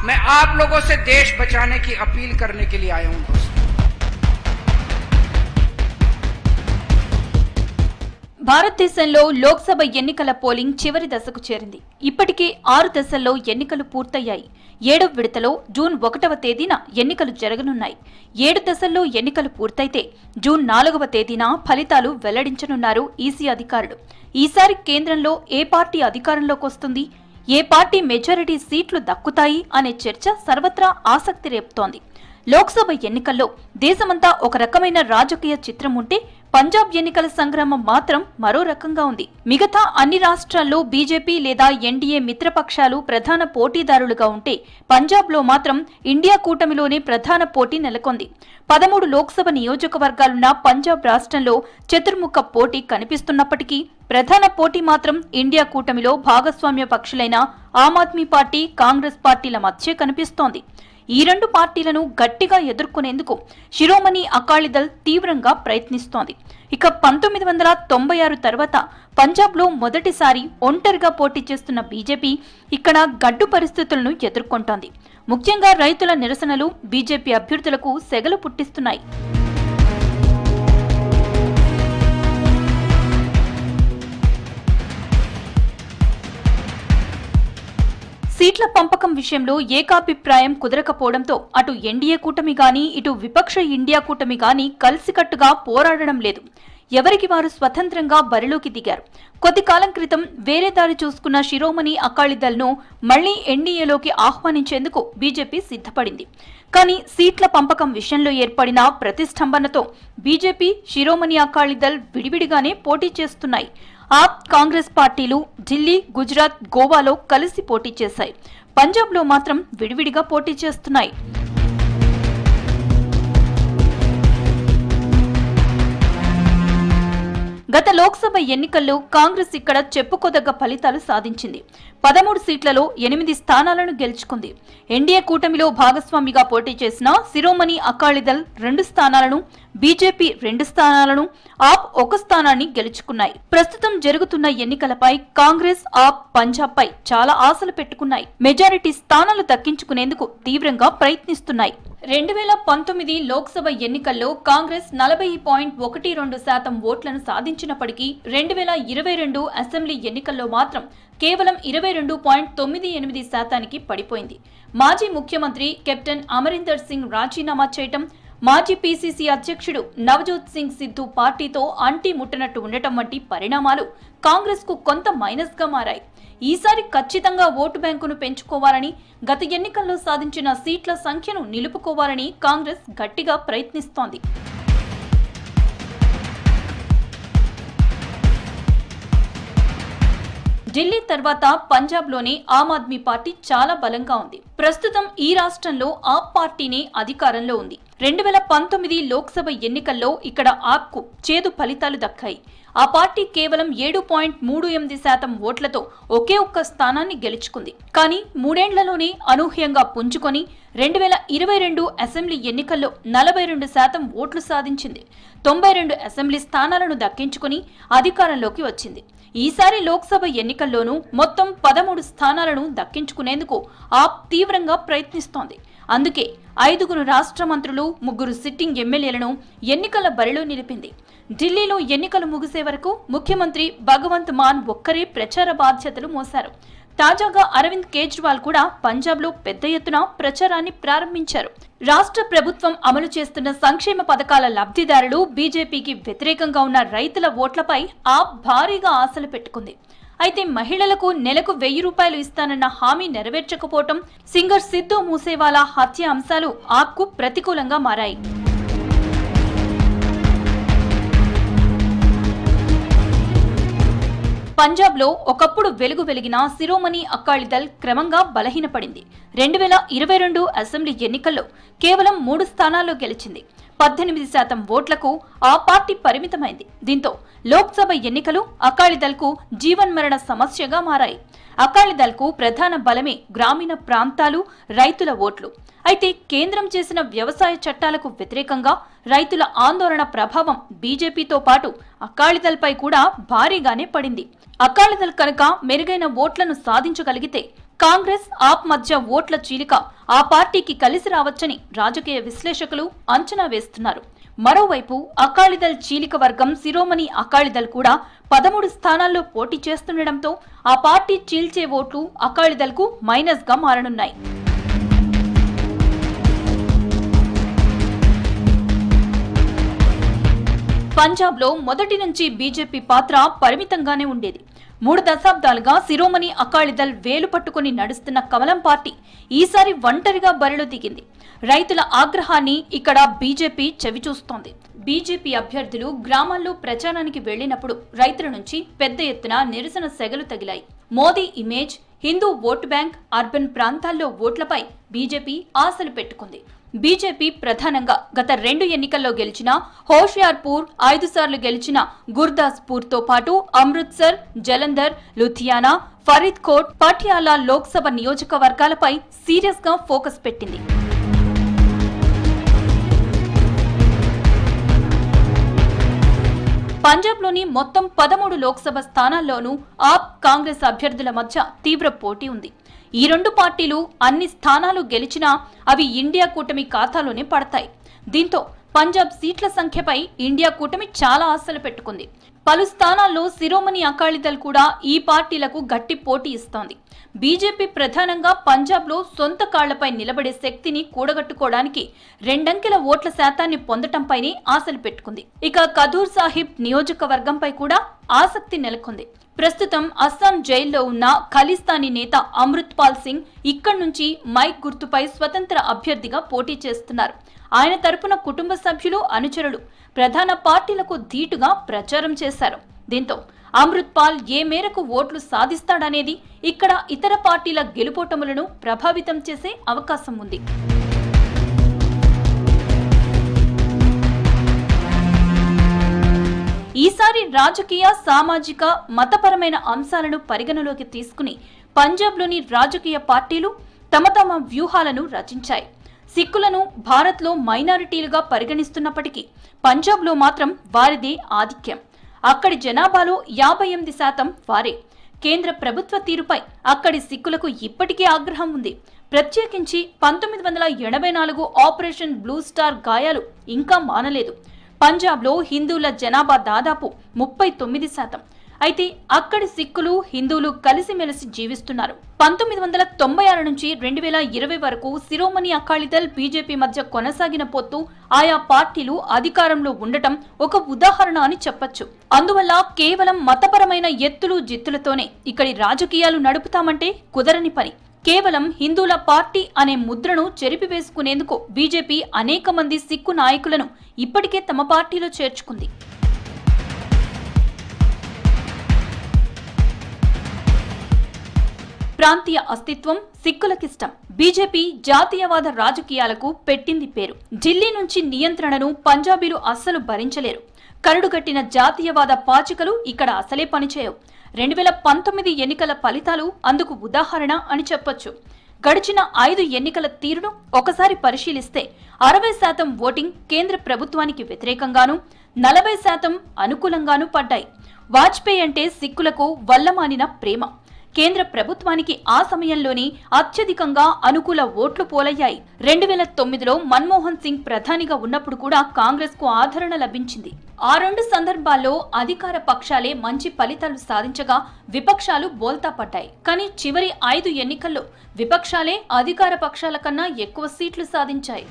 मैं आप लोगों से देश बचाने की अपील करने के लिए आया हूं दोस्तों। భారతదేశంలో లోక్సభ ఎన్నికల పోలింగ్ చివరి దశకు చేరింది. ఇప్పటికే 6 దశల్లో ఎన్నికలు పూర్తయ్యాయి. 7వ విడతలో జూన్ 1వ తేదీన ఎన్నికలు జరగనున్నాయి. 7 దశల్లో ఎన్నికలు పూర్తయితే జూన్ 4వ తేదీన ఫలితాలు వెల్లడించనున్నారు ఈసీ అధికారులు. ఈసారి కేంద్రంలో ఏ పార్టీ అధికారంలోకి వస్తుంది, ఏ పార్టీ మెజారిటీ సీట్లు దక్కుతాయి అనే చర్చ సర్వత్రా ఆసక్తి రేపుతోంది. లోక్సభ ఎన్నికల్లో దేశమంతా ఒక రకమైన రాజకీయ చిత్రం ఉంటే పంజాబ్ ఎన్నికల సంగ్రామం మాత్రం మరో రకంగా ఉంది. మిగతా అన్ని రాష్ట్రాల్లో బీజేపీ లేదా ఎన్డీఏ మిత్రపక్షాలు ప్రధాన పోటీదారులుగా ఉంటే పంజాబ్లో మాత్రం ఇండియా కూటమిలోనే ప్రధాన పోటీ నెలకొంది. 13 లోక్సభ నియోజకవర్గాలున్న పంజాబ్ రాష్ట్రంలో చతుర్ముఖ పోటీ కనిపిస్తున్నప్పటికీ ప్రధాన పోటీ మాత్రం ఇండియా కూటమిలో భాగస్వామ్య పక్షులైన ఆమ్ ఆద్మీ పార్టీ, కాంగ్రెస్ పార్టీల మధ్య కనిపిస్తోంది. ఈ రెండు పార్టీలను గట్టిగా ఎదుర్కొనేందుకు శిరోమణి అకాలీదళ్ తీవ్రంగా ప్రయత్నిస్తోంది. ఇక 1996 తర్వాత పంజాబ్లో మొదటిసారి ఒంటరిగా పోటీ చేస్తున్న బీజేపీ ఇక్కడ గడ్డు పరిస్థితులను ఎదుర్కొంటోంది. ముఖ్యంగా రైతుల నిరసనలు బీజేపీ అభ్యర్థులకు సెగలు పుట్టిస్తున్నాయి. సీట్ల పంపకం విషయంలో ఏకాభిప్రాయం కుదరకపోవడంతో అటు ఎన్డీఏ కూటమి గాని ఇటు విపక్ష ఇండియా కూటమి గాని కలిసికట్టుగా పోరాడడం లేదు. ఎవరికి వారు స్వతంత్రంగా బరిలోకి దిగారు. కొద్ది కాలం క్రితం వేరే దారి చూసుకున్న శిరోమణి అకాలీదళ్ను మళ్లీ ఎన్డీఏలోకి ఆహ్వానించేందుకు బీజేపీ సిద్ధపడింది. కానీ సీట్ల పంపకం విషయంలో ఏర్పడిన ప్రతిష్టంభనతో బీజేపీ, శిరోమణి అకాలీదళ్ విడివిడిగానే పోటీ చేస్తున్నాయి. ఆప్, కాంగ్రెస్ పార్టీలు ఢిల్లీ, గుజరాత్, గోవాలో కలిసి పోటీ చేశాయి. పంజాబ్లో మాత్రం విడివిడిగా పోటీ చేస్తున్నాయి. గత లోక్సభ ఎన్నికల్లో కాంగ్రెస్ ఇక్కడ చెప్పుకోదగ్గ ఫలితాలు సాధించింది. 13 సీట్లలో 8 స్థానాలను గెలుచుకుంది. ఎన్డీఏ కూటమిలో భాగస్వామిగా పోటీ చేసిన శిరోమణి అకాలీదళ్ 2 స్థానాలను, బీజేపీ 2 స్థానాలను, ఆప్ 1 స్థానాన్ని గెలుచుకున్నాయి. ప్రస్తుతం జరుగుతున్న ఎన్నికలపై కాంగ్రెస్, ఆప్ పంజాబ్ పై చాలా ఆశలు పెట్టుకున్నాయి. మెజారిటీ స్థానాలు దక్కించుకునేందుకు తీవ్రంగా ప్రయత్నిస్తున్నాయి. 2019 లోక్సభ ఎన్నికల్లో కాంగ్రెస్ 40.12% ఓట్లను సాధించినప్పటికీ 2022 అసెంబ్లీ ఎన్నికల్లో మాత్రం కేవలం 22.98%కి పడిపోయింది. మాజీ ముఖ్యమంత్రి కెప్టెన్ అమరీందర్ సింగ్ రాజీనామా చేయటం, మాజీ పీసీసీ అధ్యక్షుడు నవజోత్ సింగ్ సిద్ధు పార్టీతో అంటి ముట్టనట్టు ఉండటం వంటి పరిణామాలు కాంగ్రెస్ కు కొంత మైనస్ గా మారాయి. ఈసారి ఖచ్చితంగా ఓటు బ్యాంకును పెంచుకోవాలని, గత ఎన్నికల్లో సాధించిన సీట్ల సంఖ్యను నిలుపుకోవాలని కాంగ్రెస్ గట్టిగా ప్రయత్నిస్తోంది. ఢిల్లీ తర్వాత పంజాబ్లోనే ఆమ్ ఆద్మీ పార్టీ చాలా బలంగా ఉంది. ప్రస్తుతం ఈ రాష్ట్రంలో ఆప్ పార్టీనే అధికారంలో ఉంది. 2019 లోక్సభ ఎన్నికల్లో ఇక్కడ ఆప్కు చేదు ఫలితాలు దక్కాయి. ఆ పార్టీ కేవలం 7.38% ఓట్లతో ఒకే ఒక్క స్థానాన్ని గెలుచుకుంది. కానీ 3 ఏళ్లలోనే అనూహ్యంగా పుంజుకొని 2022 అసెంబ్లీ ఎన్నికల్లో 42% ఓట్లు సాధించింది. 92 అసెంబ్లీ స్థానాలను దక్కించుకుని అధికారంలోకి వచ్చింది. ఈసారి లోక్సభ ఎన్నికల్లోనూ మొత్తం 13 స్థానాలను దక్కించుకునేందుకు ఆప్ తీవ్రంగా ప్రయత్నిస్తోంది. అందుకే 5 రాష్ట్ర మంత్రులు, 3 సిట్టింగ్ ఎమ్మెల్యేలను ఎన్నికల బరిలో నిలిపింది. ఢిల్లీలో ఎన్నికలు ముగిసే వరకు ముఖ్యమంత్రి భగవంత్ మాన్ ఒక్కరే ప్రచార బాధ్యతలు మోశారు. తాజాగా అరవింద్ కేజ్రీవాల్ కూడా పంజాబ్లో పెద్ద ఎత్తున ప్రచారాన్ని ప్రారంభించారు. రాష్ట్ర ప్రభుత్వం అమలు చేస్తున్న సంక్షేమ పథకాల లబ్ధిదారులు, బీజేపీకి వ్యతిరేకంగా ఉన్న రైతుల ఓట్లపై ఆప్ భారీగా ఆశలు పెట్టుకుంది. అయితే మహిళలకు నెలకు 1000 రూపాయలు ఇస్తానన్న హామీ నెరవేర్చకపోవటం, సింగర్ సిద్ధు మూసేవాలా హత్య అంశాలు ఆప్కు ప్రతికూలంగా మారాయి. పంజాబ్లో ఒకప్పుడు వెలుగు వెలిగిన శిరోమణి అకాలీదళ్ క్రమంగా బలహీనపడింది. 2022 అసెంబ్లీ ఎన్నికల్లో కేవలం 3 స్థానాల్లో గెలిచింది. 18% ఓట్లకు ఆ పార్టీ పరిమితమైంది. దీంతో లోక్సభ ఎన్నికలు అకాలీదళ్కు జీవన్మరణ సమస్యగా మారాయి. అకాలీదళ్కు ప్రధాన బలమే గ్రామీణ ప్రాంతాలు, రైతుల ఓట్లు. అయితే కేంద్రం చేసిన వ్యవసాయ చట్టాలకు వ్యతిరేకంగా రైతుల ఆందోళన ప్రభావం బీజేపీతో పాటు అకాలీదళ్పై కూడా భారీగానే పడింది. అకాలీదళ్ కనుక మెరుగైన ఓట్లను సాధించగలిగితే కాంగ్రెస్ ఆప్ మధ్య ఓట్ల చీలిక ఆ పార్టీకి కలిసి రావచ్చని రాజకీయ విశ్లేషకులు అంచనా వేస్తున్నారు. మరోవైపు అకాలీదళ్ చీలిక వర్గం శిరోమణి అకాలీదళ్ కూడా 13 స్థానాల్లో పోటీ చేస్తుండటంతో ఆ పార్టీ చీల్చే ఓట్లు అకాలీదళ్కు మైనస్ గా మారనున్నాయి. పంజాబ్ లో మొదటి నుంచి బీజేపీ పాత్ర పరిమితంగానే ఉండేది. 3 దశాబ్దాలుగా శిరోమణి అకాలీదళ్ వేలు పట్టుకుని నడుస్తున్న కమలం పార్టీ ఈసారి ఒంటరిగా బరిలో దిగింది. రైతుల ఆగ్రహాన్ని ఇక్కడ బీజేపీ చవిచూస్తోంది. బీజేపీ అభ్యర్థులు గ్రామాల్లో ప్రచారానికి వెళ్లినప్పుడు రైతుల నుంచి పెద్ద ఎత్తున నిరసన సెగలు తగిలాయి. Modi image, Hindu vote bank, urban ప్రాంతాల్లో ఓట్లపై బీజేపీ ఆశలు పెట్టుకుంది. బీజేపీ ప్రధానంగా గత 2 ఎన్నికల్లో గెలిచిన హోషియార్పూర్, 5 సార్లు గెలిచిన గుర్దాస్పూర్ తో పాటు అమృత్సర్, జలంధర్, లుధియానా, ఫరీద్కోట్, పటియాలా లోక్సభ నియోజకవర్గాలపై సీరియస్ గా ఫోకస్ పెట్టింది. పంజాబ్లోని మొత్తం 13 లోక్సభ స్థానాల్లోనూ ఆప్, కాంగ్రెస్ అభ్యర్థుల మధ్య తీవ్ర పోటీ ఉంది. ఈ 2 పార్టీలు అన్ని స్థానాలు గెలిచినా అవి ఇండియా కూటమి ఖాతాలోనే పడతాయి. దీంతో పంజాబ్ సీట్ల సంఖ్యపై ఇండియా కూటమి చాలా ఆశలు పెట్టుకుంది. పలు స్థానాల్లో శిరోమణి అకాలీదళ్ కూడా ఈ పార్టీలకు గట్టి పోటీ ఇస్తోంది. బీజేపీ ప్రధానంగా పంజాబ్లో సొంత కాళ్లపై నిలబడే శక్తిని కూడగట్టుకోవడానికి 2 అంకెల ఓట్ల శాతాన్ని పొందటంపైనే ఆశలు పెట్టుకుంది. ఇక కదూర్ సాహిబ్ నియోజకవర్గంపై కూడా ఆసక్తి నెలకొంది. ప్రస్తుతం అస్సాం జైల్లో ఉన్న ఖలిస్తానీ నేత అమృత్ పాల్ సింగ్ ఇక్కడి నుంచి మైక్ గుర్తుపై స్వతంత్ర అభ్యర్థిగా పోటీ చేస్తున్నారు. ఆయన తరపున కుటుంబ సభ్యులు, అనుచరులు ప్రధాన పార్టీలకు ధీటుగా ప్రచారం చేశారు. దీంతో అమృత్ పాల్ ఏ మేరకు ఓట్లు సాధిస్తాడనేది ఇక్కడ ఇతర పార్టీల గెలుపోటములను ప్రభావితం చేసే అవకాశం ఉంది. ఈసారి రాజకీయ, సామాజిక, మతపరమైన అంశాలను పరిగణలోకి తీసుకుని పంజాబ్లోని రాజకీయ పార్టీలు తమ వ్యూహాలను రచించాయి. సిక్కులను భారత్లో మైనారిటీలుగా పరిగణిస్తున్నప్పటికీ పంజాబ్లో మాత్రం వారిదే ఆధిక్యం. అక్కడి జనాభాలో 58% వారే. కేంద్ర ప్రభుత్వ తీరుపై అక్కడి సిక్కులకు ఇప్పటికే ఆగ్రహం ఉంది. ప్రత్యేకించి 1984 ఆపరేషన్ బ్లూ స్టార్ గాయాలు ఇంకా మానలేదు. పంజాబ్లో హిందువుల జనాభా దాదాపు 39%. అయితే అక్కడి సిక్కులు, హిందువులు కలిసిమెలిసి జీవిస్తున్నారు. 1996 నుంచి 2020 వరకు శిరోమణి అకాలీదళ్, బీజేపీ మధ్య కొనసాగిన పొత్తు ఆయా పార్టీలు అధికారంలో ఉండటం ఒక ఉదాహరణ అని చెప్పొచ్చు. అందువల్ల కేవలం మతపరమైన ఎత్తులు జిత్తులతోనే ఇక్కడి రాజకీయాలు నడుపుతామంటే కుదరని పని. కేవలం హిందువుల పార్టీ అనే ముద్రను చెరిపివేసుకునేందుకు బీజేపీ అనేక మంది సిక్కు నాయకులను ఇప్పటికే తమ పార్టీలో చేర్చుకుంది. ప్రాంతీయ అస్తిత్వం సిక్కులకిష్టం. బీజేపీ జాతీయవాద రాజకీయాలకు పెట్టింది పేరు. ఢిల్లీ నుంచి నియంత్రణను పంజాబీలు అస్సలు భరించలేరు. కరడుగట్టిన జాతీయవాద పాచికలు ఇక్కడ అసలే పనిచేయవు. 2019 ఎన్నికల ఫలితాలు అందుకు ఉదాహరణ అని చెప్పొచ్చు. గడిచిన 5 ఎన్నికల తీరును ఒకసారి పరిశీలిస్తే 60% ఓటింగ్ కేంద్ర ప్రభుత్వానికి వ్యతిరేకంగానూ, 40% అనుకూలంగానూ పడ్డాయి. వాజ్పేయి అంటే సిక్కులకు వల్లమానిన ప్రేమ. కేంద్ర ప్రభుత్వానికి ఆ సమయంలోనే అత్యధికంగా అనుకూల ఓట్లు పోలయ్యాయి. 2009లో మన్మోహన్ సింగ్ ప్రధానిగా ఉన్నప్పుడు కూడా కాంగ్రెస్ కు ఆదరణ లభించింది. ఆ 2 సందర్భాల్లో అధికార పక్షాలే మంచి ఫలితాలు సాధించగా విపక్షాలు బోల్తా పడ్డాయి. కానీ చివరి 5 ఎన్నికల్లో విపక్షాలే అధికార పక్షాల కన్నా ఎక్కువ సీట్లు సాధించాయి.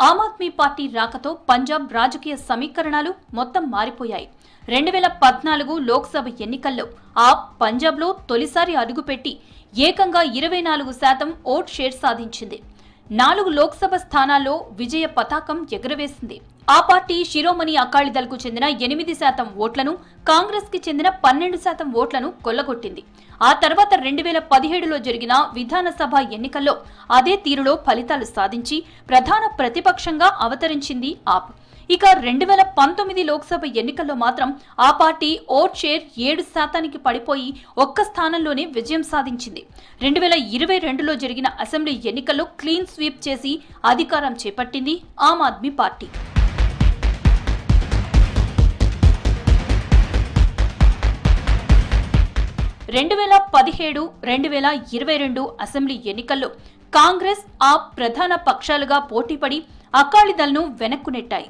ఆమ్ ఆద్మీ పార్టీ రాకతో పంజాబ్ రాజకీయ సమీకరణాలు మొత్తం మారిపోయాయి. 2014 లోక్సభ ఎన్నికల్లో ఆప్ పంజాబ్లో తొలిసారి అడుగుపెట్టి ఏకంగా 24% ఓట్ షేర్ సాధించింది. 4 లోక్సభ స్థానాల్లో విజయ పతాకం ఎగురవేసింది. ఆ పార్టీ శిరోమణి అకాలీదళ్కు చెందిన 8% ఓట్లను, కాంగ్రెస్ కి చెందిన 12% ఓట్లను కొల్లగొట్టింది. ఆ తర్వాత 2017లో జరిగిన విధానసభ ఎన్నికల్లో అదే తీరులో ఫలితాలు సాధించి ప్రధాన ప్రతిపక్షంగా అవతరించింది ఆప్. ఇక 2019 లోక్సభ ఎన్నికల్లో మాత్రం ఆ పార్టీ ఓట్ షేర్ 7%కి పడిపోయి ఒక్క స్థానంలోనే విజయం సాధించింది. 2022లో జరిగిన అసెంబ్లీ ఎన్నికల్లో క్లీన్ స్వీప్ చేసి అధికారం చేపట్టింది ఆమ్ ఆద్మీ పార్టీ. 2017, 2022 అసెంబ్లీ ఎన్నికల్లో కాంగ్రెస్, ఆప్ ప్రధాన పక్షాలుగా పోటీపడి అకాలీదళ్ను వెనక్కు నెట్టాయి.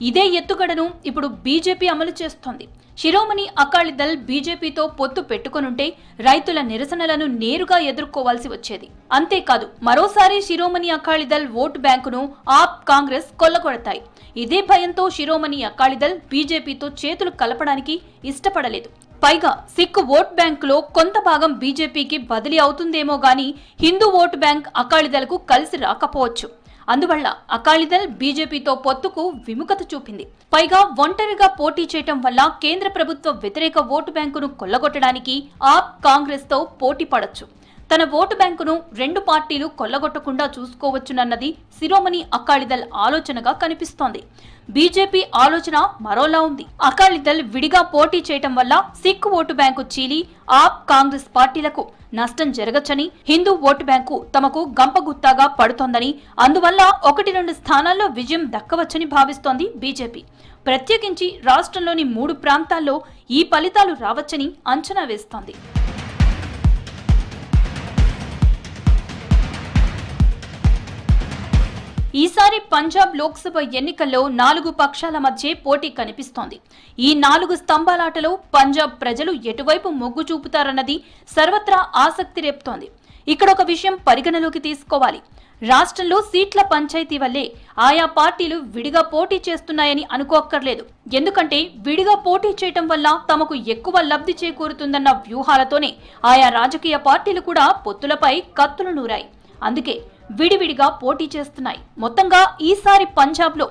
ఇదే ఎత్తుగడను ఇప్పుడు బీజేపీ అమలు చేస్తోంది. శిరోమణి అకాలీదళ్ బీజేపీతో పొత్తు పెట్టుకొనుంటే రైతుల నిరసనలను నేరుగా ఎదుర్కోవాల్సి వచ్చేది. అంతేకాదు, మరోసారి శిరోమణి అకాలీదళ్ ఓటు బ్యాంకును ఆప్, కాంగ్రెస్ కొల్లగొడతాయి. ఇదే భయంతో శిరోమణి అకాలీదళ్ బీజేపీతో చేతులు కలపడానికి ఇష్టపడలేదు. పైగా సిక్కు ఓట్ బ్యాంకులో కొంత భాగం బీజేపీకి బదిలీ అవుతుందేమో గానీ హిందూ ఓటు బ్యాంక్ అకాలీదళ్కు కలిసి రాకపోవచ్చు. అందువల్ల అకాలీదళ్ బీజేపీతో పొత్తుకు విముఖత చూపింది. పైగా ఒంటరిగా పోటీ చేయటం వల్ల కేంద్ర ప్రభుత్వ వ్యతిరేక ఓటు బ్యాంకును కొల్లగొట్టడానికి ఆప్, కాంగ్రెస్ తో పోటీ పడొచ్చు. తన ఓటు బ్యాంకును రెండు పార్టీలు కొల్లగొట్టకుండా చూసుకోవచ్చునన్నది శిరోమణి అకాలీదళ్ ఆలోచనగా కనిపిస్తోంది. బీజేపీ ఆలోచన మరోలా ఉంది. అకాలీదళ్ విడిగా పోటీ చేయటం వల్ల సిక్కు ఓటు బ్యాంకు చీలి ఆప్, కాంగ్రెస్ పార్టీలకు నష్టం జరగచ్చని, హిందూ ఓటు బ్యాంకు తమకు గంపగుత్తాగా పడుతోందని, అందువల్ల 1-2 స్థానాల్లో విజయం దక్కవచ్చని భావిస్తోంది బీజేపీ. ప్రత్యేకించి రాష్ట్రంలోని 3 ప్రాంతాల్లో ఈ ఫలితాలు రావచ్చని అంచనా వేస్తోంది. ఈసారి పంజాబ్ లోక్సభ ఎన్నికల్లో 4 పక్షాల మధ్య పోటీ కనిపిస్తోంది. ఈ 4 స్తంభాలాటలో పంజాబ్ ప్రజలు ఎటువైపు మొగ్గు చూపుతారన్నది సర్వత్రా ఆసక్తి రేపుతోంది. ఇక్కడ ఒక విషయం పరిగణలోకి తీసుకోవాలి. రాష్ట్రంలో సీట్ల పంచాయతీ వల్లే ఆయా పార్టీలు విడిగా పోటీ చేస్తున్నాయని అనుకోక్కర్లేదు. ఎందుకంటే విడిగా పోటీ చేయటం వల్ల తమకు ఎక్కువ లబ్ధి చేకూరుతుందన్న వ్యూహాలతోనే ఆయా రాజకీయ పార్టీలు కూడా పొత్తులపై కత్తులు నూరాయి. అందుకే విడివిడిగా పోటీ చేస్తున్నాయి. మొత్తంగా ఈసారి పంజాబ్లో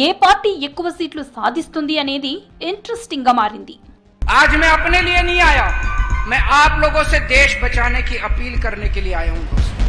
ఏ పార్టీ ఎక్కువ సీట్లు సాధిస్తుంది అనేది ఇంట్రెస్టింగ్ గా మారింది. आज मैं अपने लिए नहीं आया, मैं आप लोगों से देश बचाने की अपील करने के लिए आया हूं दोस्तों।